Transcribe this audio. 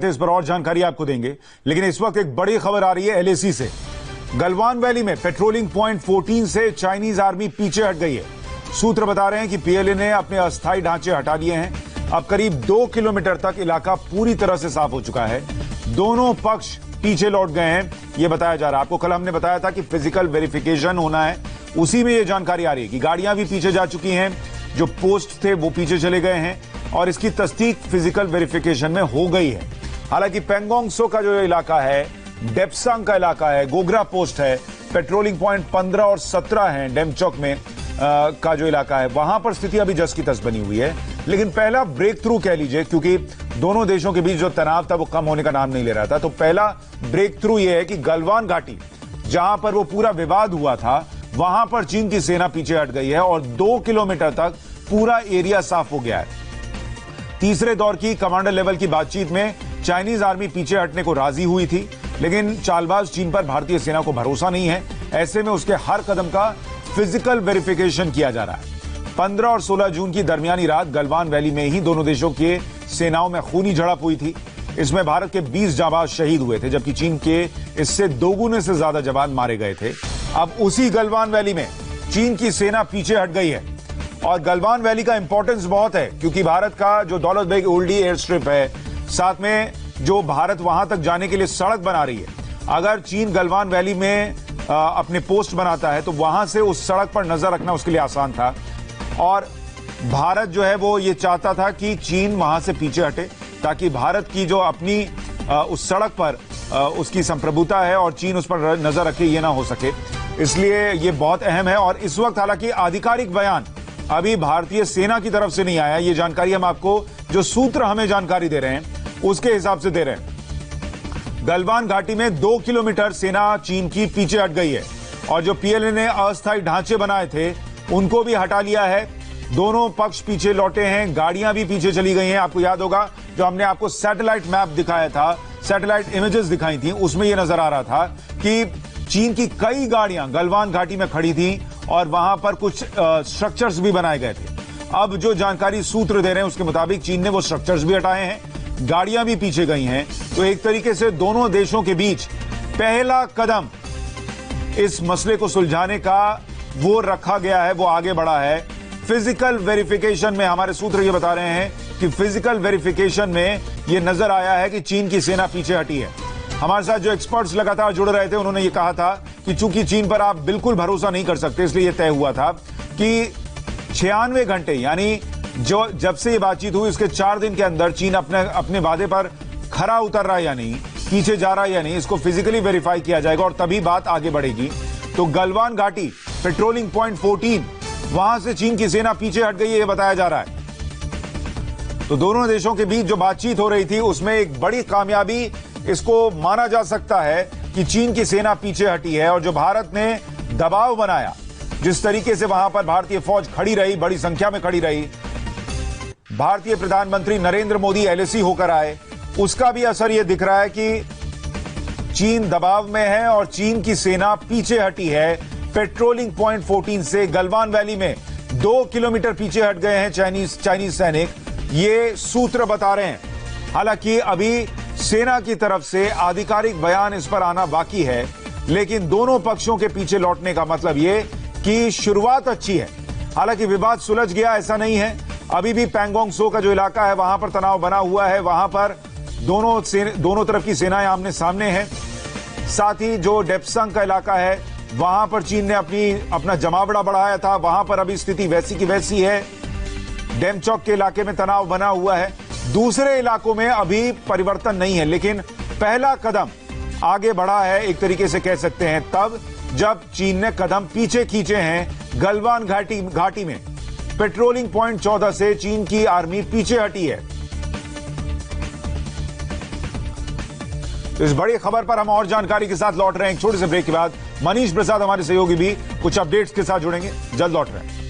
इस पर और जानकारी आपको देंगे, लेकिन इस वक्त एक बड़ी खबर आ रही है एलएसी से। गलवान वैली में पेट्रोलिंग पॉइंट 14 से चाइनीज आर्मी पीछे हट गई है। सूत्र बता रहे हैं कि पीएलए ने अपने अस्थायी ढांचे हटा लिए हैं। अब करीब 2 किलोमीटर तक इलाका पूरी तरह से साफ हो चुका है। दोनों पक्ष पीछे लौट गए हैं, यह बताया जा रहा है। आपको कल हमने बताया था कि फिजिकल वेरिफिकेशन होना है, उसी में यह जानकारी आ रही है कि गाड़ियां भी पीछे जा चुकी हैं, जो पोस्ट थे वो पीछे चले गए हैं और इसकी तस्दीक फिजिकल वेरिफिकेशन में हो गई है। हालांकि पेंगोंग सो का जो इलाका है, डेप्सांग का इलाका है, गोगरा पोस्ट है, पेट्रोलिंग पॉइंट 15 और 17 है, डेमचौक में का जो इलाका है, वहां पर स्थिति अभी जस की तस बनी हुई है। लेकिन पहला ब्रेक थ्रू कह लीजिए, क्योंकि दोनों देशों के बीच जो तनाव था वो कम होने का नाम नहीं ले रहा था, तो पहला ब्रेक थ्रू यह है कि गलवान घाटी, जहां पर वो पूरा विवाद हुआ था, वहां पर चीन की सेना पीछे हट गई है और 2 किलोमीटर तक पूरा एरिया साफ हो गया है। तीसरे दौर की कमांडर लेवल की बातचीत में चाइनीज आर्मी पीछे हटने को राजी हुई थी, लेकिन चालबाज चीन पर भारतीय सेना को भरोसा नहीं है। ऐसे में उसके हर कदम का फिजिकल वेरिफिकेशन किया जा रहा है। 15 और 16 जून की दरमियानी रात गलवान वैली में ही दोनों देशों के सेनाओं में खूनी झड़प हुई थी। इसमें भारत के 20 जाबाज शहीद हुए थे, जबकि चीन के इससे दोगुने से ज्यादा जवान मारे गए थे। अब उसी गलवान वैली में चीन की सेना पीछे हट गई है और गलवान वैली का इंपॉर्टेंस बहुत है, क्योंकि भारत का जो दौलत बेग ओल्डी एयर स्ट्रिप है, साथ में जो भारत वहां तक जाने के लिए सड़क बना रही है, अगर चीन गलवान वैली में अपने पोस्ट बनाता है तो वहां से उस सड़क पर नजर रखना उसके लिए आसान था। और भारत जो है वो ये चाहता था कि चीन वहां से पीछे हटे, ताकि भारत की जो अपनी उस सड़क पर उसकी संप्रभुता है और चीन उस पर नजर रखे, ये ना हो सके। इसलिए ये बहुत अहम है। और इस वक्त हालांकि आधिकारिक बयान अभी भारतीय सेना की तरफ से नहीं आया। ये जानकारी हम आपको, जो सूत्र हमें जानकारी दे रहे हैं उसके हिसाब से दे रहे हैं। गलवान घाटी में 2 किलोमीटर सेना चीन की पीछे हट गई है और जो पीएलए ने अस्थायी ढांचे बनाए थे उनको भी हटा लिया है। दोनों पक्ष पीछे लौटे हैं, गाड़ियां भी पीछे चली गई हैं। आपको याद होगा जो हमने आपको सैटेलाइट मैप दिखाया था, सैटेलाइट इमेजेस दिखाई थी, उसमें यह नजर आ रहा था कि चीन की कई गाड़ियां गलवान घाटी में खड़ी थी और वहां पर कुछ स्ट्रक्चर्स भी बनाए गए थे। अब जो जानकारी सूत्र दे रहे हैं उसके मुताबिक चीन ने वो स्ट्रक्चर्स भी हटाए हैं, गाड़ियां भी पीछे गई हैं। तो एक तरीके से दोनों देशों के बीच पहला कदम इस मसले को सुलझाने का वो रखा गया है, वो आगे बढ़ा है। फिजिकल वेरिफिकेशन में हमारे सूत्र ये बता रहे हैं कि फिजिकल वेरिफिकेशन में ये नजर आया है कि चीन की सेना पीछे हटी है। हमारे साथ जो एक्सपर्ट्स लगातार जुड़ रहे थे उन्होंने ये कहा था कि चूंकि चीन पर आप बिल्कुल भरोसा नहीं कर सकते, इसलिए यह तय हुआ था कि 96 घंटे, यानी जो जब से ये बातचीत हुई उसके 4 दिन के अंदर चीन अपने वादे पर खरा उतर रहा है या नहीं, पीछे जा रहा है या नहीं, इसको फिजिकली वेरीफाई किया जाएगा और तभी बात आगे बढ़ेगी। तो गलवान घाटी, पेट्रोलिंग पॉइंट 14, वहां से चीन की सेना पीछे हट गई है, यह बताया जा रहा है। तो दोनों देशों के बीच जो बातचीत हो रही थी उसमें एक बड़ी कामयाबी इसको माना जा सकता है कि चीन की सेना पीछे हटी है। और जो भारत ने दबाव बनाया, जिस तरीके से वहां पर भारतीय फौज खड़ी रही, बड़ी संख्या में खड़ी रही, भारतीय प्रधानमंत्री नरेंद्र मोदी एलएसी होकर आए, उसका भी असर यह दिख रहा है कि चीन दबाव में है और चीन की सेना पीछे हटी है। पेट्रोलिंग पॉइंट 14 से गलवान वैली में 2 किलोमीटर पीछे हट गए हैं चाइनीज सैनिक, ये सूत्र बता रहे हैं। हालांकि अभी सेना की तरफ से आधिकारिक बयान इस पर आना बाकी है, लेकिन दोनों पक्षों के पीछे लौटने का मतलब ये कि शुरुआत अच्छी है। हालांकि विवाद सुलझ गया ऐसा नहीं है, अभी भी पेंगोंग सो का जो इलाका है वहां पर तनाव बना हुआ है, वहां पर दोनों तरफ की सेनाएं आमने सामने हैं। साथ ही जो डेप्सांग का इलाका है वहां पर चीन ने अपना जमावड़ा बढ़ाया था, वहां पर अभी स्थिति वैसी की वैसी है। डेमचौक के इलाके में तनाव बना हुआ है। दूसरे इलाकों में अभी परिवर्तन नहीं है, लेकिन पहला कदम आगे बढ़ा है, एक तरीके से कह सकते हैं, तब जब चीन ने कदम पीछे खींचे हैं। गलवान घाटी में पेट्रोलिंग पॉइंट 14 से चीन की आर्मी पीछे हटी है। तो इस बड़ी खबर पर हम और जानकारी के साथ लौट रहे हैं एक छोटे से ब्रेक के बाद। मनीष प्रसाद हमारे सहयोगी भी कुछ अपडेट्स के साथ जुड़ेंगे, जल्द लौट रहे हैं।